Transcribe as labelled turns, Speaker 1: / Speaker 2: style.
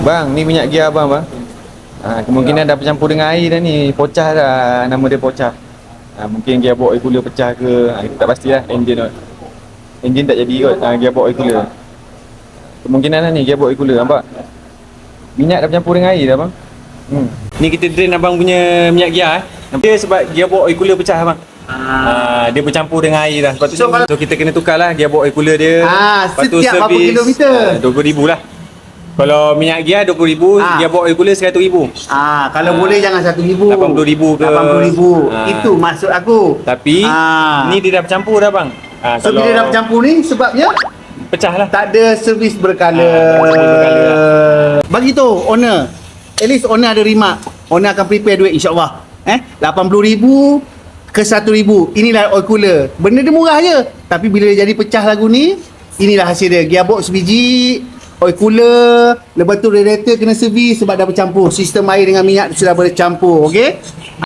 Speaker 1: Bang, ni minyak gear abang bang. Kemungkinan dah bercampur dengan air dah ni. Pocah dah, nama dia pocah. Mungkin gearbox oil cooler pecah ke. Kita tak pastilah engine tak jadi kot. Gearbox oil cooler. Kemungkinan lah ni gearbox oil cooler, nampak? Minyak dah bercampur dengan air dah bang. Ni kita drain abang punya minyak gear Dia sebab gearbox oil cooler pecah bang. Dia bercampur dengan air dah. Lepas tu so kita kena tukar lah gearbox oil cooler dia. Lepas tu
Speaker 2: setiap berapa kilometer?
Speaker 1: 20,000 lah. Kalau minyak gear 20,000, gearbox oil cooler 100,000.
Speaker 2: Kalau boleh jangan 1,000.
Speaker 1: 80,000 ke.
Speaker 2: 80,000. Itu maksud aku.
Speaker 1: Tapi ni dia dah bercampur dah bang.
Speaker 2: So bila dah bercampur ni sebabnya
Speaker 1: pecah lah.
Speaker 2: Tak ada servis berkala. Bagi tu owner. At least owner ada remark. Owner akan prepare duit insya-Allah. 80,000 ke 1,000. Inilah oil cooler. Benda dia murah je. Tapi bila dia jadi pecah lagu ni, inilah hasil dia. Gearbox sebiji, oil cooler, lepas tu radiator kena servis sebab dah bercampur. Sistem air dengan minyak sudah bercampur, okey?